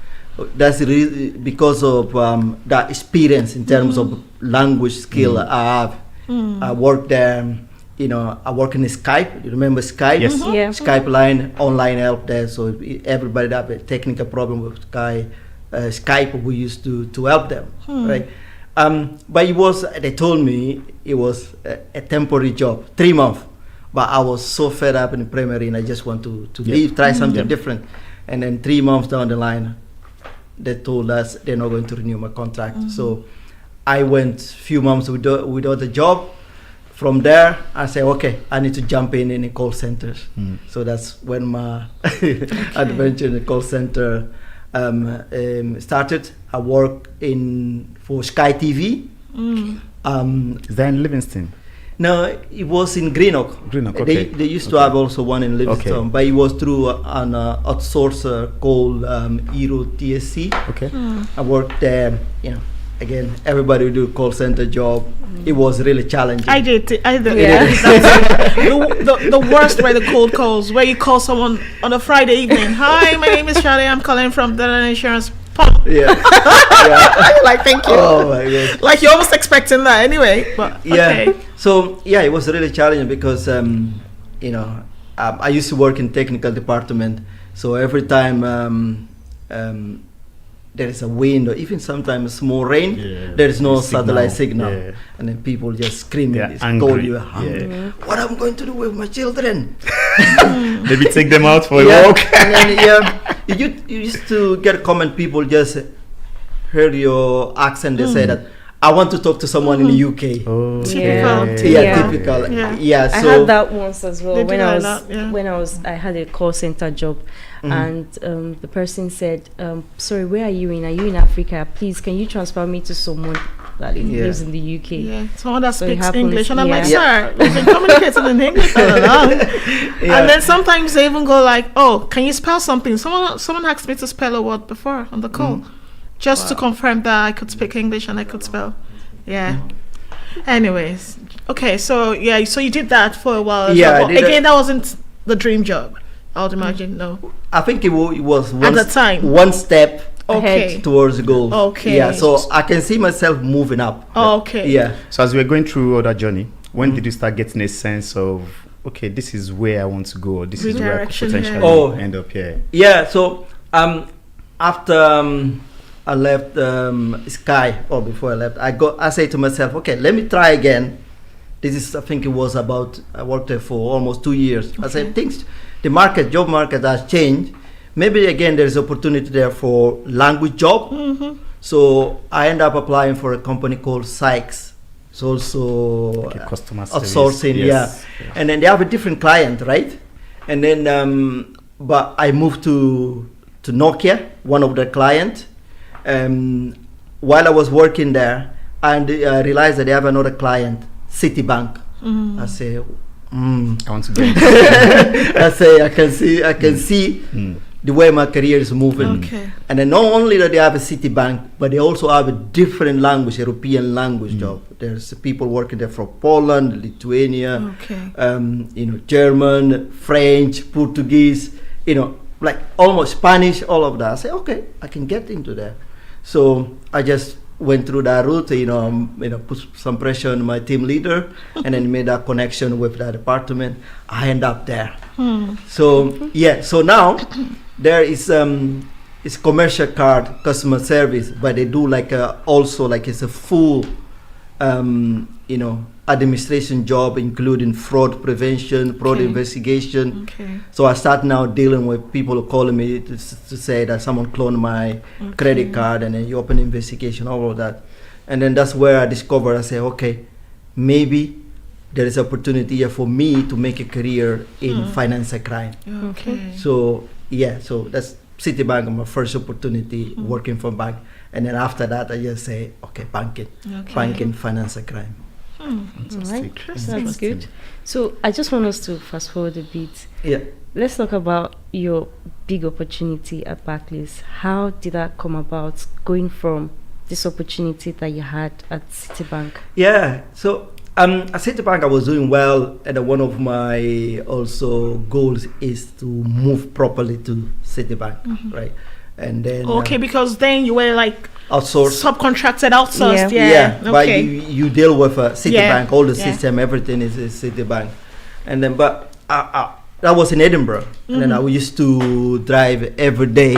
That's because of that experience in terms of language skill I have. I worked there. I work in Skype. You remember Skype? Yes. Skype line, online help there. So everybody that have a technical problem with Skype, we used to help them, right? But they told me it was a temporary job, 3 months. But I was so fed up in the primary, and I just want to leave, try something different. And then 3 months down the line, they told us they're not going to renew my contract. So I went a few months without a job. From there, I said, okay, I need to jump in a call center. So that's when my adventure in the call center started. I work for Sky TV. Is that in Livingston? No, it was in Greenock. Greenock, okay. They used to have also one in Livingston, but it was through an outsourcer called Eero TSC. Okay. I worked there, Again, everybody would do call center job. It was really challenging. I did. Yeah. The worst were the cold calls, where you call someone on a Friday evening. Hi, my name is Sade. I'm calling from the insurance. Yeah. Like, thank you. Oh my God. Like, you're almost expecting that anyway. But okay. So it was really challenging because I used to work in technical department. So every time there is a wind or even sometimes small rain, there is no satellite signal. And then people just screaming, call you hungry. What am I going to do with my children? Maybe take them out for a walk. And then you used to get comment, people just heard your accent, they say that I want to talk to someone in the UK. Oh, typical. I had that once as well I had a call center job. And the person said, sorry, where are you in? Are you in Africa? Please, can you transfer me to someone that lives in the UK? Yeah, someone that speaks English. And I'm like, sir, we've been communicating in English all along. And then sometimes they even go like, oh, can you spell something? Someone asked me to spell a word before on the call. Just to confirm that I could speak English and I could spell. Anyways. Okay, so you did that for a while as well. Again, that wasn't the dream job, I would imagine. No, I think it was at the time one step towards the goal. So I can see myself moving up. So as we were going through all that journey, when did you start getting a sense of okay, this is where I want to go, or this is where I could Redirection, yeah. potentially end up here? Yeah, so after I left Sky, or before I left, I say to myself, okay, let me try again. This is, I think it was about, I worked there for almost 2 years. I said, the job market has changed. Maybe again there's opportunity there for language job. So I end up applying for a company called Sykes. It's also Okay, customer outsourcing, service. Yes. And then they have a different client, right? And then, but I moved to Nokia, one of the clients. While I was working there, and I realized that they have another client, Citibank. I say, I want to go into I say, I can see the way my career is moving. Okay. And then not only that they have a Citibank, but they also have a different language, European language job. There's people working there from Poland, Lithuania, German, French, Portuguese, like almost Spanish, all of that. I say, okay, I can get into that. So I just went through that route, put some pressure on my team leader, and then made that connection with that department. I end up there. So so now there is it's commercial card customer service, but they do also it's a full administration job, including fraud prevention, fraud investigation. So I start now dealing with people who calling me to say that someone cloned my credit card, and then you open investigation, all of that. And then that's where I discovered, I say, okay, maybe there is opportunity here for me to make a career in financial crime. So so that's Citibank, my first opportunity working for bank. And then after that, I just say, okay, banking, financial crime. Right. That's good. So I just want us to fast forward a bit. Yeah. Let's talk about your big opportunity at Barclays. How did that come about, going from this opportunity that you had at Citibank? Yeah. So at Citibank, I was doing well, and one of my also goals is to move properly to Citibank, right? And then because then you were outsourced, subcontracted, outsourced. But you deal with Citibank, all the system, everything is Citibank. And then, but that was in Edinburgh, and then I used to drive every day.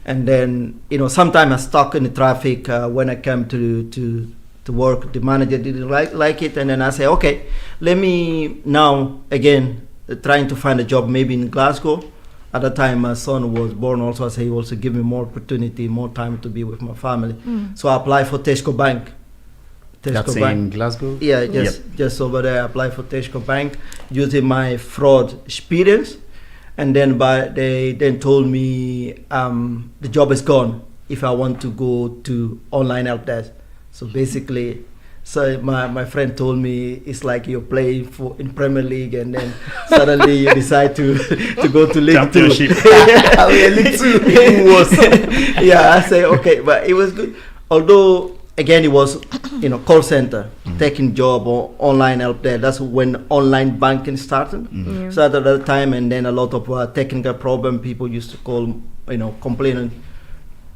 And then sometimes I stuck in the traffic when I came to work. The manager didn't like it, and then I say, okay, let me now again trying to find a job maybe in Glasgow. At the time, my son was born also. I say, he also give me more opportunity, more time to be with my family. So I applied for Tesco Bank. That's in Glasgow? Yeah, just over there. I applied for Tesco Bank using my fraud experience. And then they then told me the job is gone if I want to go to online help desk. So basically, my friend told me it's like you're playing in Premier League, and then suddenly you decide to go to League 2. League 2. Yeah, I say okay, but it was good. Although again, it was call center, taking job or online help there. That's when online banking started. So at that time, and then a lot of technical problem, people used to call, complain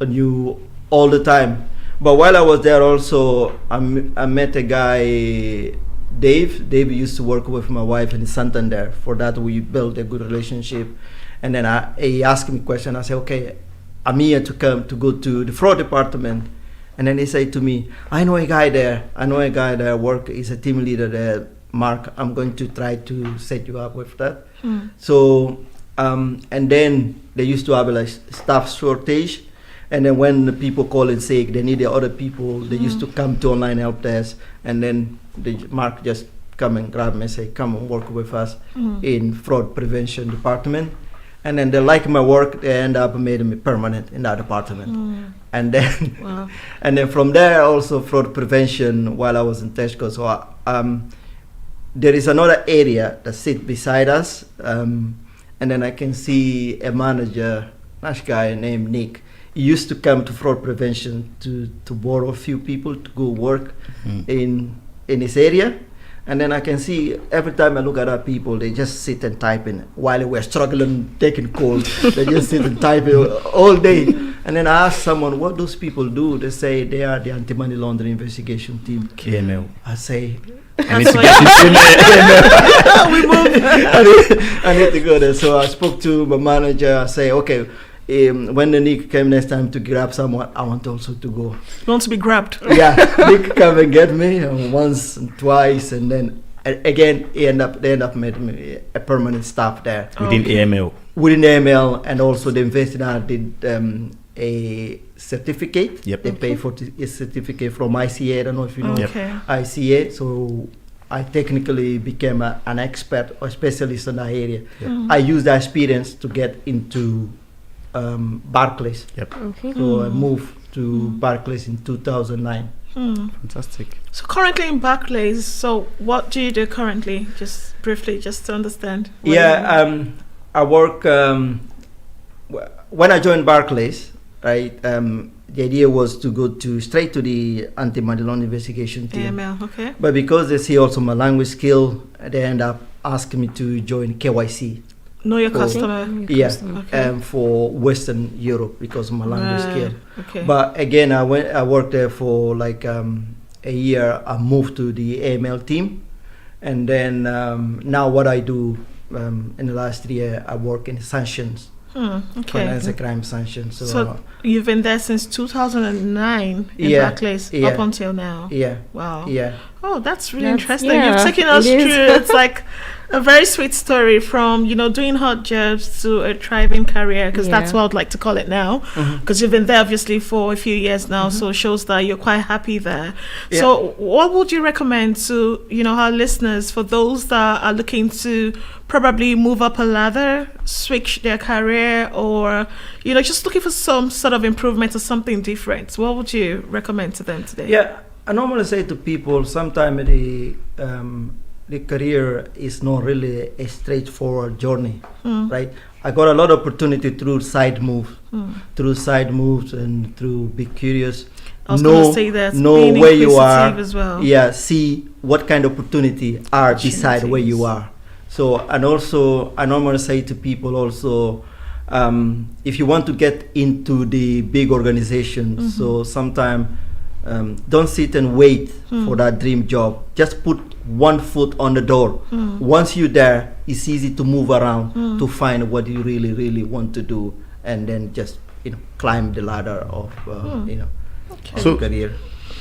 on you all the time. But while I was there also, I met a guy, Dave. Dave used to work with my wife in Santander. For that, we built a good relationship. And then he asked me a question. I said, okay, I'm here to go to the fraud department. And then he said to me, I know a guy there. Work. He's a team leader there. Mark, I'm going to try to set you up with that. So, and then they used to have staff shortage. And then when the people call in sick, they need the other people. They used to come to online help desk, and then Mark just come and grab me and say, come and work with us in fraud prevention department. And then they like my work, they end up making me permanent in that department. And then and then from there also fraud prevention while I was in Tesco. So there is another area that sits beside us, and then I can see a manager, nice guy named Nick. He used to come to fraud prevention to borrow a few people to go work in his area. And then I can see every time I look at our people, they just sit and type in. While we're struggling, taking calls, they just sit and type all day. And then I ask someone, what those people do? They say they are the anti-money laundering investigation team. KML. I say, I need to get into we move I need to go there. So I spoke to my manager. I say, okay, when the Nick came next time to grab someone, I want also to go. You want to be grabbed? Yeah, Nick come and get me once and twice, and then again they end up making me a permanent staff there within AML. Within AML, and also the investigator did a certificate. Yep. They pay for a certificate from ICA. I don't know if you know ICA. So I technically became an expert or specialist in that area. Yep. I used that experience to get into Barclays. Yep. Okay. So I moved to Barclays in 2009. Fantastic. So currently in Barclays, so what do you do currently? Just briefly, just to understand. I work, when I joined Barclays, right, the idea was to go straight to the anti-money laundering investigation team. AML, okay. But because they see also my language skill, they end up asking me to join KYC. Know your customer. Yeah, Okay. for Western Europe because of my language skill. Okay. But again, I worked there for like a year. I moved to the AML team, and then now what I do in the last 3 years, I work in sanctions, financial crime sanctions. So you've been there since 2009 in Barclays up until now. Yeah. Wow. Yeah. Oh, that's really That's- interesting. yeah, You've taken us it is. through. It's like a very sweet story from, doing hard jobs to a thriving career, because that's what I'd like to call it now. Because you've been there obviously for a few years now, so it shows that you're quite happy there. Yeah. So what would you recommend to, our listeners, for those that are looking to probably move up a ladder, switch their career, or, just looking for some sort of improvement or something different? What would you recommend to them today? Yeah, I normally say to people, sometimes the career is not really a straightforward journey, right? I got a lot of opportunity through side moves, and through be curious. I was going to say that. Know being where you are. inquisitive as well. Yeah, see what kind of opportunity are beside where you are. So, and also, I normally say to people also, if you want to get into the big organization, so sometimes don't sit and wait for that dream job. Just put one foot on the door. Once you're there, it's easy to move around to find what you really, really want to do, and then just climb the ladder of of So- career.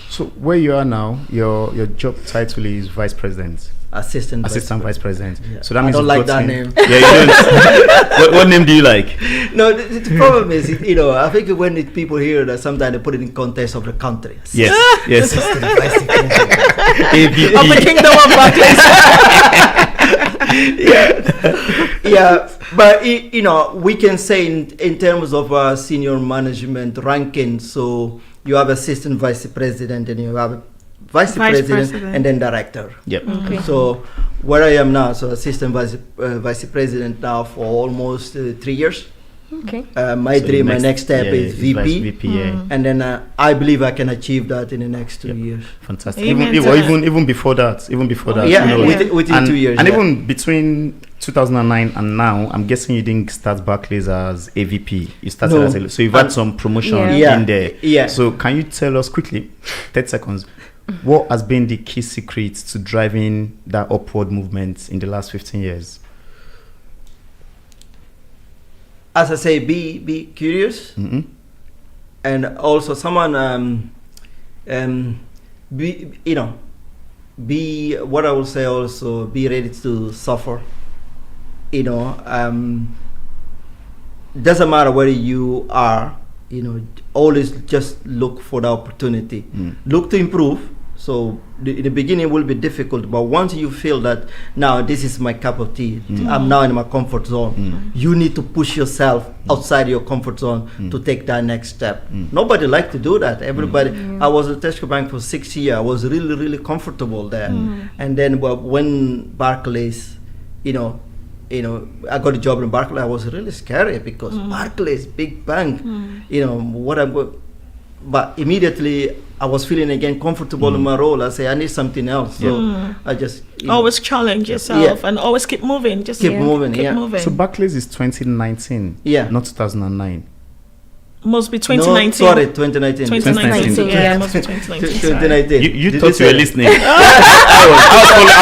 So where you are now, your job title is vice president, Assistant vice president. Yeah. So that I means don't you've like got that in- name. Yeah, you don't. what name do you like? No, the problem is, I think when people hear that, sometimes they put it in context of the country. Yes, yes. AVP. Of the kingdom of Barclays. Yeah, but we can say in terms of senior management ranking, so you have assistant vice president, and you have vice president, and then director. Yep. Okay. So where I am now, so assistant vice president now for almost 3 years. Okay. My So dream, my next step is VP. VP, yeah. And then I believe I can achieve that in the next 2 years. Fantastic. Amen to Even before that. Yeah, you know, within 2 years. And yeah. even between 2009 and now, I'm guessing you didn't start Barclays as AVP. You started No. so you've had some promotion Yeah. in there. Yeah. So can you tell us quickly, 30 seconds, what has been the key secret to driving that upward movement in the last 15 years? As I say, be curious, and also someone be what I will say also, be ready to suffer. Doesn't matter where you are, always just look for the opportunity. Look to improve. So in the beginning will be difficult, but once you feel that now this is my cup of tea, I'm now in my comfort zone, you need to push yourself outside your comfort zone to take that next step. Nobody like to do that. Everybody. I was at Tesco Bank for 6 years. I was really, really comfortable there. And then when Barclays, I got a job in Barclays, I was really scary because Barclays, big bank, what I'm going. But immediately I was feeling again comfortable in my role. I say I need something else. So I just Always challenge yourself and always keep moving. Just keep moving. keep moving. So Barclays is 2019, Yeah. not 2009. Must be 2019. No, sorry, 2019. 2019. Yeah, Yeah. must be 2019. 2019. You Did thought you say were that? listening. I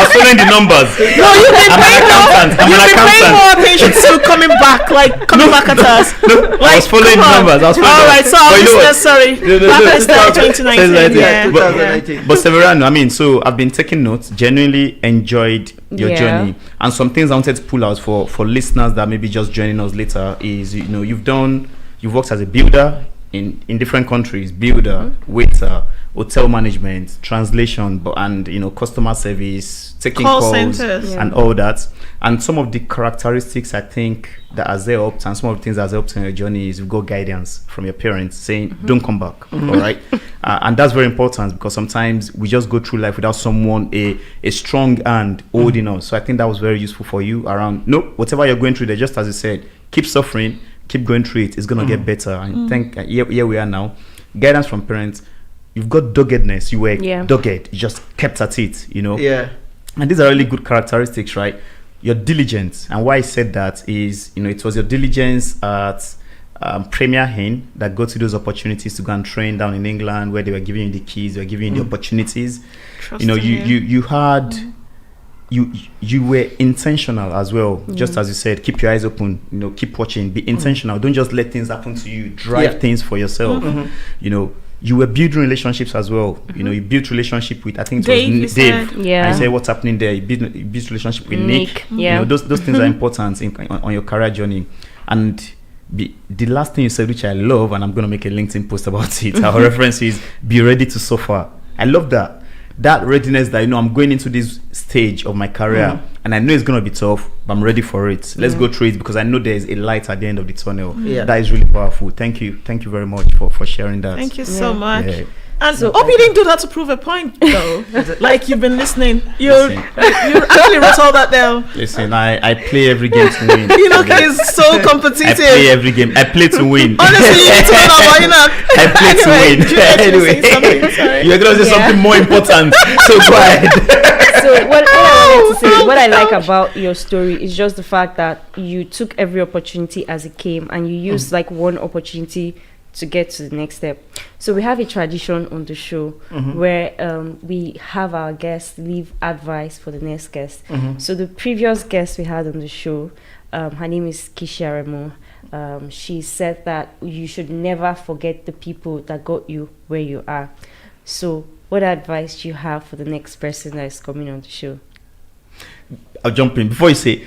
was following the numbers. No, you've been I'm an paying more. accountant. I'm You've an been paying accountant. more attention to coming back at us. I was following the numbers. I was following All right, so our But you know what? listeners, sorry. Back at the start of 2019. Yeah, Yeah. 2019. But Severano, I mean, so I've been taking notes, genuinely enjoyed your Yeah. journey. And some things I wanted to pull out for listeners that maybe just joining us later is, you've worked as a builder in different countries, builder, waiter, hotel management, translation, and customer service, taking Call calls centers. Yeah. and all that. And some of the characteristics I think that has helped, and some of the things that has helped in your journey is you've got guidance from your parents saying, don't come back, all right? And that's very important because sometimes we just go through life without someone, a strong hand holding us. So I think that was very useful for you around, whatever you're going through there, just as you said, keep suffering, keep going through it. It's going to get better. And I think here we are now. Guidance from parents. You've got doggedness. You were dogged. You just kept at it, Yeah. And these are really good characteristics, right? Your diligence. And why I said that is, it was your diligence at Premier Inn that got you those opportunities to go and train down in England, where they were giving you the keys, they were giving you the opportunities. You had you were intentional as well, just as you said. Keep your eyes open, keep watching, be intentional. Don't just let things happen to you. Drive things for yourself. You were building relationships as well. You built relationship with, I think it was Dave. Yeah. I said, what's happening there? You built relationship with Nick. Yeah. Those things are important on your career journey. And the last thing you said, which I love, and I'm going to make a LinkedIn post about it, our reference is be ready to suffer. I love that readiness that, I'm going into this stage of my career and I know it's going to be tough, but I'm ready for it. Let's go through it because I know there's a light at the end of the tunnel. Yeah. That is really powerful. Thank you very much for sharing that. Thank you so much. Yeah. And hope you didn't do that to prove a point, though. Like you've been listening. You Listen. actually wrote all that down. Listen, I play every game to win. Enoch is so competitive. I play every game. I play to win. Honestly, you need to know about Enoch. I play to win. Juliet, you were saying something, sorry. You're going to say Yeah. something more important. So go ahead. So what I wanted to say, what I like about your story is just the fact that you took every opportunity as it came and you used like one opportunity to get to the next step. So we have a tradition on the show where we have our guests leave advice for the next guest. So the previous guest we had on the show, her name is Kisha Remo. She said that you should never forget the people that got you where you are. So what advice do you have for the next person that is coming on the show? I'll jump in. Before you say,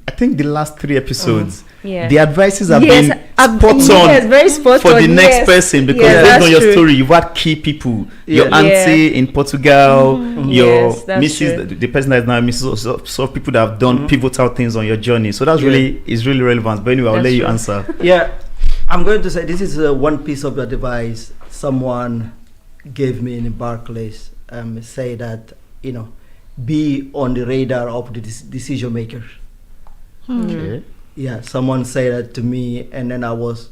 I think the last 3 episodes, Yeah. the advices have been spot on Yes, very spot for on, the next yes. person because Yeah, based that's on your true. story, you've had key people. Your Yeah. auntie in Portugal, your Yes, that's Mrs. true. The person that is now Mrs. So people that have done pivotal things on your journey. So that's Yeah. really relevant. But anyway, I'll That's let you true. answer. Yeah, I'm going to say this is one piece of advice someone gave me in Barclays. Say that be on the radar of the decision makers. Okay. Yeah, someone said that to me, and then I was,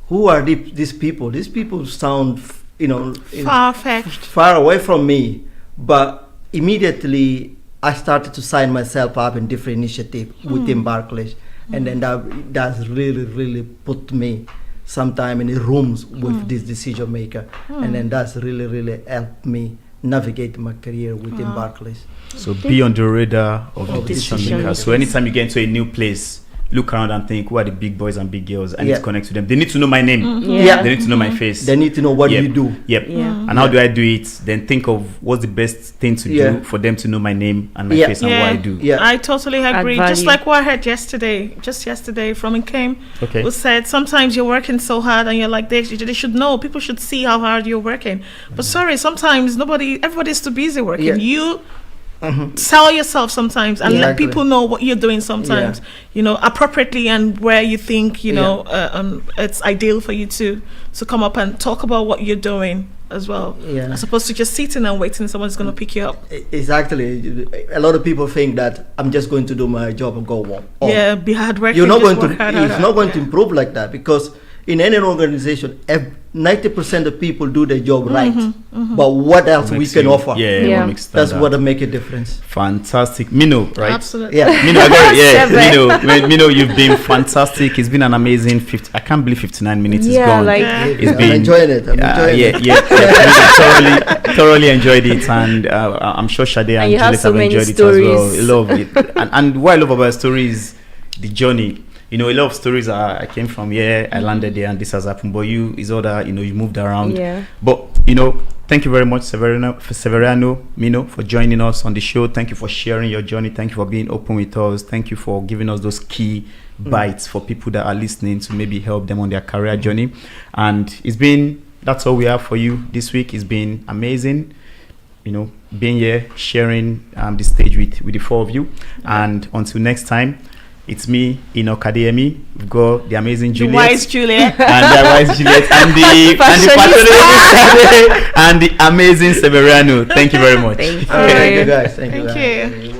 who are these people? These people sound, Far-fetched. far away from me, but immediately I started to sign myself up in different initiatives within Barclays, and then that's really put me sometime in the rooms with this decision maker, and then that's really helped me navigate my career within Barclays. So be on the radar of the Of decision decision makers. So anytime you get into a new place, look around and think, who are the big boys and big girls? I need to connect to them. They need to know my name. Yeah. They need to know my face. They need to know what Yep. you do. Yep. Yeah. And how do I do it? Then think of what's the best thing to Yeah. do for them to know my name and my Yeah. face and what I do. Yeah. I totally agree. Add Just value. like what I heard just yesterday from Nkem, Okay. who said sometimes you're working so hard and you're like, they should know. People should see how hard you're working. But sorry, sometimes everybody's too busy working. Yeah. You sell yourself sometimes and let Exactly. people know what you're doing sometimes, appropriately and where you think, it's ideal for you to come up and talk about what you're doing as well. Yeah. As opposed to just sitting and waiting someone's going to pick you up. Exactly. A lot of people think that I'm just going to do my job and go home. Yeah, be hard working. You're not just going to. work hard, It's hard, not going hard. to improve like that because in any organization, 90% of people do their job right. But what else we can offer? Yeah. That's what make a difference. Fantastic. Mino, right? Absolutely. Yeah. Mino, I got it. Yeah. Mino, you've been fantastic. It's been an amazing I can't believe 59 minutes is gone. I'm enjoying it. I'm enjoying it. Yeah. Thoroughly enjoyed it, and I'm sure Sade and Juliet have enjoyed it as well. I love it. And what I love about a story is the journey. You know, a lot of stories I came from here, I landed there, and this has happened. But you is all that, you moved around. Yeah. But thank you very much, Severiano, Mino, for joining us on the show. Thank you for sharing your journey. Thank you for being open with us. Thank you for giving us those key bites for people that are listening to maybe help them on their career journey. And that's all we have for you this week. It's been amazing, being here, sharing the stage with the four of you. And until next time, it's me, Enoch Adeyemi. We've got the amazing Juliet. The wise Juliet. And the amazing Severiano. Thank you very much. Thank you. Thank you guys. Thank you.